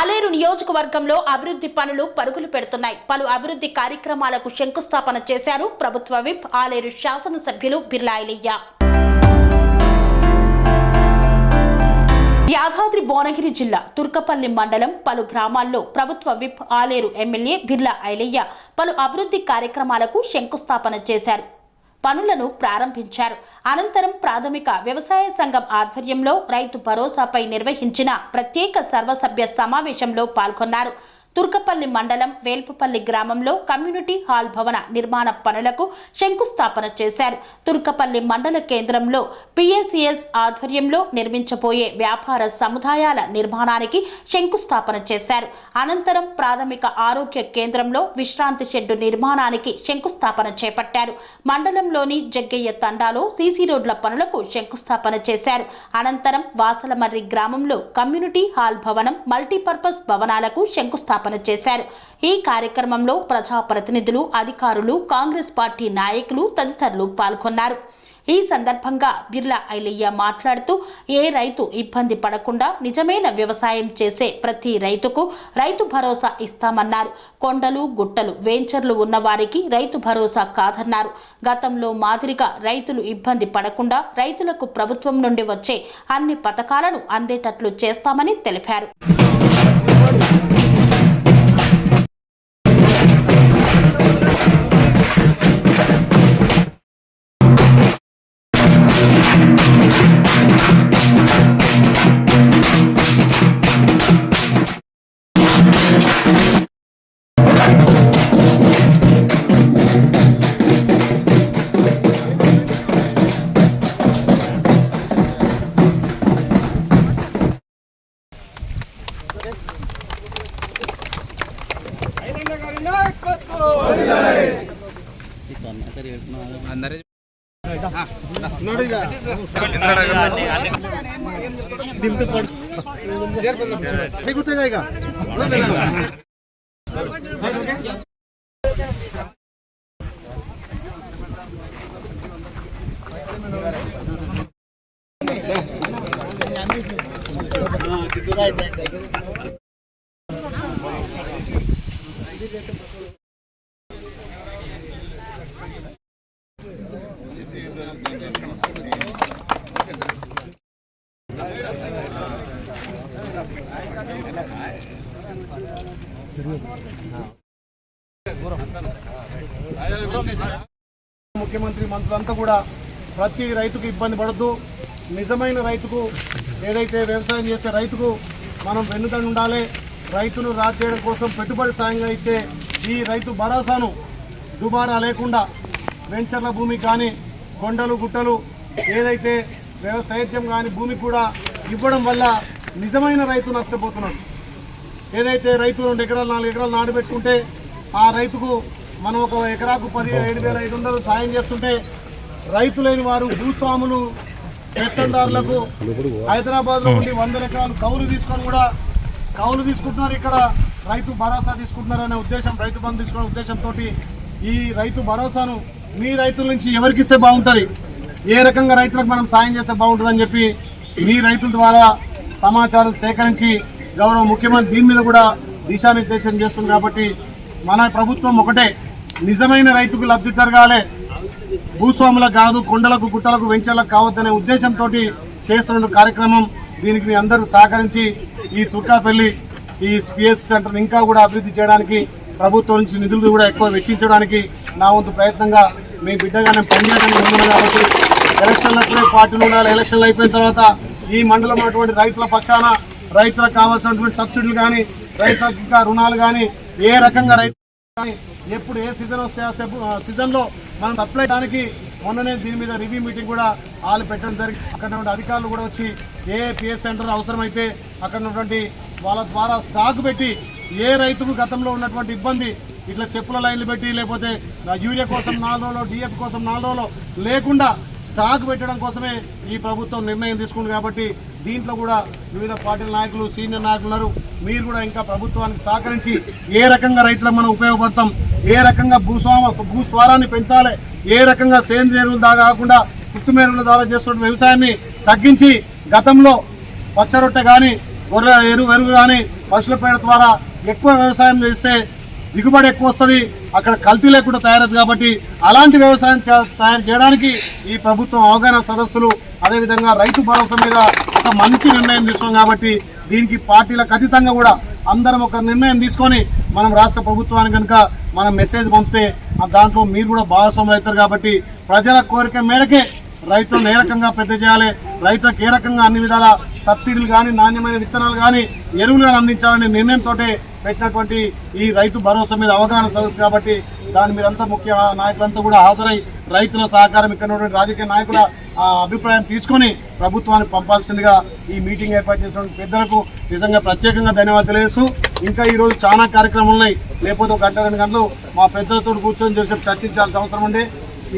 ఆలేరు నియోజకవర్గంలో అభివృద్ధి పనులు పరుగులు పెడుతున్నాయి. పలు అభివృద్ధి కార్యక్రమాలకు శంకుస్థాపన చేశారు ప్రభుత్వ విప్ ఆలేరు శాసనసభ్యులు బిర్లా ఐలయ్య. యాదాద్రి భువనగిరి జిల్లా తుర్కపల్లి మండలం పలు గ్రామాల్లో ప్రభుత్వ విప్ ఆలేరు ఎమ్మెల్యే బిర్లా ఐలయ్య పలు అభివృద్ధి కార్యక్రమాలకు శంకుస్థాపన చేశారు, పనులను ప్రారంభించారు. అనంతరం ప్రాథమిక వ్యవసాయ సంఘం ఆధ్వర్యంలో రైతు భరోసాపై నిర్వహించిన ప్రత్యేక సర్వసభ్య సమావేశంలో పాల్గొన్నారు. తుర్కపల్లి మండలం వేల్పుపల్లి గ్రామంలో కమ్యూనిటీ హాల్ భవన నిర్మాణ పనులకు శంకుస్థాపన చేశారు. తుర్కపల్లి మండల కేంద్రంలో పిఎసిఎస్ ఆధ్వర్యంలో నిర్మించబోయే వ్యాపార సముదాయాల నిర్మాణానికి శంకుస్థాపన చేశారు. అనంతరం ప్రాథమిక ఆరోగ్య కేంద్రంలో విశ్రాంతి షెడ్డు నిర్మాణానికి శంకుస్థాపన చేపట్టారు. మండలంలోని జగ్గయ్య తండాలో సీసీ రోడ్ల పనులకు శంకుస్థాపన చేశారు. అనంతరం వాసలమర్రి గ్రామంలో కమ్యూనిటీ హాల్ భవనం, మల్టీపర్పస్ భవనాలకు శంకుస్థాపన చేశారు. ఈ కార్యక్రమంలో ప్రజాప్రతినిధులు, అధికారులు, కాంగ్రెస్ పార్టీ నాయకులు తదితరులు పాల్గొన్నారు. ఈ సందర్భంగా బిర్లా ఐలయ్య మాట్లాడుతూ ఏ రైతు ఇబ్బంది పడకుండా నిజమైన వ్యవసాయం చేసే ప్రతి రైతుకు రైతు భరోసా ఇస్తామన్నారు. కొండలు, గుట్టలు, వెంచర్లు ఉన్న వారికి రైతు భరోసా కాదన్నారు. గతంలో మాదిరిగా రైతులు ఇబ్బంది పడకుండా రైతులకు ప్రభుత్వం నుండి వచ్చే అన్ని పథకాలను అందేటట్లు చేస్తామని తెలిపారు. ముఖ్యమంత్రి మంత్రులంతా కూడా ప్రతి రైతుకు ఇబ్బంది పడద్దు, నిజమైన రైతుకు, ఏదైతే వ్యవసాయం చేసే రైతుకు మనం వెన్నుదండ ఉండాలి. రైతును రాజేయడం కోసం పెట్టుబడి సాయంగా ఇచ్చే ఈ రైతు భరోసాను దుబారా లేకుండా వెంచర్ల భూమి కానీ, కొండలు, గుట్టలు, ఏదైతే వ్యవసాయం కానీ భూమి కూడా ఇవ్వడం వల్ల నిజమైన రైతు నష్టపోతున్నాడు. ఏదైతే రైతు 2 ఎకరాలు 4 ఎకరాలు నాటుపెట్టుకుంటే ఆ రైతుకు మనం ఒక ఎకరాకు 17,500 సాయం చేస్తుంటే, రైతు లేని వారు భూస్వాములు, పెత్తందారులకు హైదరాబాద్లో ఉండి 100 ఎకరాలు కౌలు తీసుకుంటున్నారు. ఇక్కడ రైతు భరోసా తీసుకుంటున్నారనే ఉద్దేశం, రైతు బంధు తీసుకునే ఉద్దేశంతో ఈ రైతు భరోసాను మీ రైతుల నుంచి ఎవరికి ఇస్తే బాగుంటుంది, ఏ రకంగా రైతులకు మనం సాయం చేస్తే బాగుంటుందని చెప్పి మీ రైతుల ద్వారా సమాచారం సేకరించి గౌరవ ముఖ్యమంత్రి దీని మీద కూడా దిశానిర్దేశం చేస్తుంది. కాబట్టి మన ప్రభుత్వం ఒకటే, నిజమైన రైతుకు లబ్ధి జరగాలి, భూస్వాములకు కాదు, కొండలకు, గుట్టలకు, వెంచర్లకు కావద్దనే ఉద్దేశంతో చేస్తున్న కార్యక్రమం. దీనికి మీ అందరూ సహకరించి ఈ తుర్కాపల్లి ఈ పిఎస్ సెంటర్ ఇంకా కూడా అభివృద్ధి చేయడానికి, ప్రభుత్వం నుంచి నిధులు కూడా ఎక్కువ వెచ్చించడానికి నా వంతు ప్రయత్నంగా మీ బిడ్డగా నేను పనిచేయడానికి ముందున్నాను. కాబట్టి ఎలక్షన్లప్పుడే పార్టీలు ఉండాలి. ఎలక్షన్లు అయిపోయిన తర్వాత ఈ మండలం ఉన్నటువంటి రైతుల పక్షాన రైతులకు కావాల్సినటువంటి సబ్సిడీలు కానీ, రైతులకు ఇంకా రుణాలు కానీ, ఏ రకంగా రైతు కానీ ఎప్పుడు ఏ సీజన్ వస్తే ఆ సీజన్లో మనం అప్లై చేయడానికి మొన్ననే దీని మీద రివ్యూ మీటింగ్ కూడా వాళ్ళు పెట్టడం జరిగింది. అక్కడ ఉన్నటువంటి అధికారులు కూడా వచ్చి ఏ పిఎస్ సెంటర్ అవసరమైతే అక్కడ ఉన్నటువంటి వాళ్ళ ద్వారా స్టాక్ పెట్టి ఏ రైతుకు గతంలో ఉన్నటువంటి ఇబ్బంది, ఇట్లా చెప్పుల లైన్లు పెట్టి లేకపోతే యూరియా కోసం 4 రోజులు, డిఎఫ్ కోసం 4 రోజులు లేకుండా స్టాక్ పెట్టడం కోసమే ఈ ప్రభుత్వం నిర్ణయం తీసుకుంది. కాబట్టి దీంట్లో కూడా వివిధ పార్టీల నాయకులు, సీనియర్ నాయకులు ఉన్నారు. మీరు కూడా ఇంకా ప్రభుత్వానికి సహకరించి ఏ రకంగా రైతులకు మనం ఉపయోగపడతాం, ఏ రకంగా భూస్వారాన్ని పెంచాలి, ఏ రకంగా సేంద్రియ ఎరువులు కాకుండా పుట్టుమేరుల ద్వారా చేస్తున్న వ్యవసాయాన్ని తగ్గించి గతంలో పచ్చరొట్టె కానీ గొర్రెల ఎరువు కానీ పశువుల పేడ ద్వారా ఎక్కువ వ్యవసాయం చేస్తే దిగుబడి ఎక్కువ వస్తుంది, అక్కడ కల్తీ లేకుండా తయారవుతుంది. కాబట్టి అలాంటి వ్యవసాయం తయారు చేయడానికి ఈ ప్రభుత్వం అవగాహన సదస్సులు, అదేవిధంగా రైతు భరోసా మీద ఒక మంచి నిర్ణయం తీసుకున్నాం. కాబట్టి దీనికి పార్టీలకు అతీతంగా కూడా అందరం ఒక నిర్ణయం తీసుకొని మనం రాష్ట్ర ప్రభుత్వానికి కనుక మనం మెసేజ్ పంపితే దాంట్లో మీరు కూడా భాగస్వాములు అవుతారు. కాబట్టి ప్రజల కోరిక మేరకే రైతులను ఏ రకంగా పెద్ద చేయాలి, రైతులకు ఏ రకంగా అన్ని విధాల సబ్సిడీలు కానీ నాణ్యమైన విత్తనాలు కానీ ఎరువులు కానీ అందించాలనే నిర్ణయంతో పెట్టినటువంటి ఈ రైతు భరోసా మీద అవగాహన సదస్సు. కాబట్టి దాని మీరంతా ముఖ్య నాయకులంతా కూడా హాజరై రైతుల సహకారం, ఇక్కడ ఉన్నటువంటి రాజకీయ నాయకుల అభిప్రాయం తీసుకొని ప్రభుత్వానికి పంపాల్సిందిగా ఈ మీటింగ్ ఏర్పాటు చేసినటువంటి పెద్దలకు నిజంగా ప్రత్యేకంగా ధన్యవాదాలు తెలియజేస్తూ, ఇంకా ఈరోజు చాలా కార్యక్రమాలు ఉన్నాయి. లేకపోతే 1 గంట 2 గంటలు మా పెద్దలతో కూర్చొని చేసే చర్చించాల్సిన అవసరం ఉండే.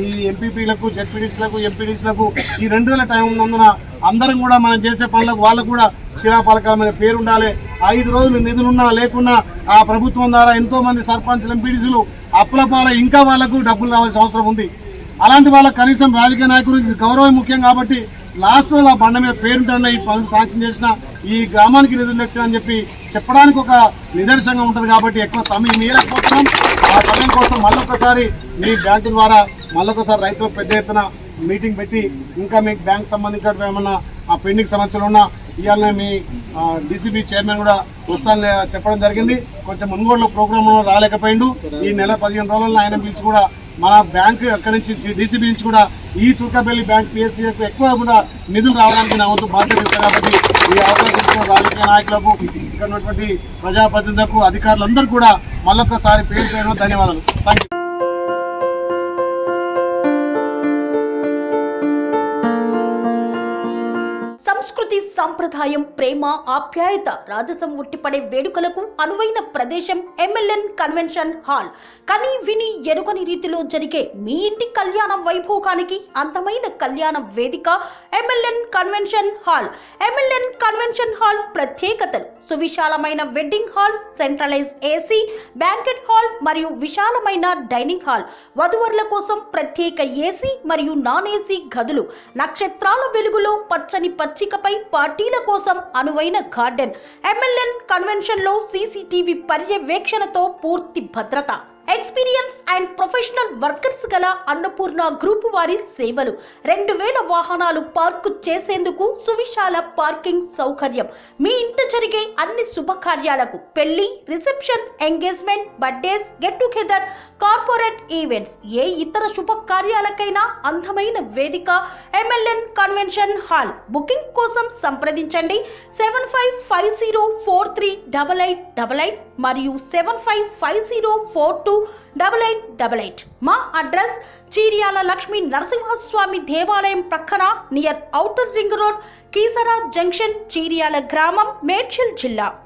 ఈ ఎంపీపీలకు, జెడ్పీడీసీలకు, ఎంపీడీసీలకు ఈ 2 రోజుల టైం ఉన్నందున అందరం కూడా మనం చేసే పనులకు వాళ్ళకు కూడా శిలాపలకాల మీద పేరు ఉండాలి. 5 రోజులు నిధులున్నా లేకున్నా ఆ ప్రభుత్వం ద్వారా ఎంతో మంది సర్పంచ్లు, ఎంపీడీసీలు అప్పులపాల ఇంకా వాళ్లకు డబ్బులు రావాల్సిన అవసరం ఉంది. అలాంటి వాళ్ళకి కనీసం రాజకీయ నాయకుడికి గౌరవం ముఖ్యం. కాబట్టి లాస్ట్ రోజు ఆ బండ మీద పేరుంటున్న ఈ పనులు సాంక్షన్ చేసిన ఈ గ్రామానికి నిధులు తెచ్చిన చెప్పి చెప్పడానికి ఒక నిదర్శనంగా ఉంటుంది. కాబట్టి ఎక్కువ సమయం ఇవ్వలేకపోతున్నాం. ఆ సమయం కోసం మళ్ళొకసారి మీ బ్యాంకు ద్వారా మళ్ళొకసారి రైతులకు పెద్ద ఎత్తున మీటింగ్ పెట్టి ఇంకా మీకు బ్యాంక్ సంబంధించిన ఏమన్నా ఆ పెండింగ్ సమస్యలు ఉన్నా ఇవాళ మీ డీసీబీ చైర్మన్ కూడా వస్తానని చెప్పడం జరిగింది. కొంచెం మున్గోడులో ప్రోగ్రాంలో రాలేకపోయిండు. ఈ నెల 15 రోజుల్లో ఆయన పిలిచి కూడా మన బ్యాంకు అక్కడి నుంచి డీసీబీ నుంచి కూడా ఈ తుర్కపల్లి బ్యాంక్ పిఎస్సీలకు ఎక్కువ కూడా నిధులు రావడానికి నా వంతు బాధ్యత ఇస్తాను. కాబట్టి ఈ అవకాశం రాజకీయ నాయకులకు, ఇక్కడ ఉన్నటువంటి ప్రజాప్రతినిధులకు, అధికారులందరూ కూడా మళ్ళొక్కసారి పేరు ధన్యవాదాలు. Thank you. సంస్కృతి, సంప్రదాయం, ప్రేమ, ఆప్యాయత, రాజసం ఉట్టిపడే వేడుకలకు అనువైన ప్రదేశం ఎంఎల్ఎన్ కన్వెన్షన్ హాల్. కని విని ఎరుగని రీతిలో జరిగే మీ ఇంటి కళ్యాణ వైభోగానికి అందమైన కళ్యాణ వేదిక M L N convention hall. M L N convention hall ప్రత్యేకతలు: సువిశాలమైన wedding halls, centralise AC banquet hall మరియు విశాలమైన డైనింగ్ హాల్, వధువరుల కోసం ప్రత్యేక ఏసీ మరియు నాన్ ఏసీ గదులు, నక్షత్రాల వెలుగులో పచ్చని పచ్చికపై పార్టీల కోసం అనువైన గార్డెన్. ఎంఎల్ఎన్ కన్వెన్షన్ లో సీసీటీవీ పర్యవేక్షణతో పూర్తి భద్రత. ఎక్స్పీరియన్స్ అండ్ ప్రొఫెషనల్ వర్కర్స్ గల అన్నపూర్ణ గ్రూప్ వారి సేవలు. 2000 వాహనాలు పార్కు చేసేందుకు సువిశాల పార్కింగ్ సౌకర్యం. మీ ఇంట జరిగే అన్ని శుభకార్యాలకు, పెళ్లి, reception, engagement, birthdays, get together, corporate events, ఏ ఇతర శుభకార్యాలకైనా అందమైన వేదిక ఎంఎల్ఎన్ కన్వెన్షన్ హాల్. బుకింగ్ కోసం సంప్రదించండి 7550438888 మరియు 7550428888. మా అడ్రస్ చీర్యాల లక్ష్మీ నరసింహస్వామి దేవాలయం ప్రక్కన, near outer ring road, Keesara junction, Cheeryal గ్రామం, మేడ్చల్ జిల్లా.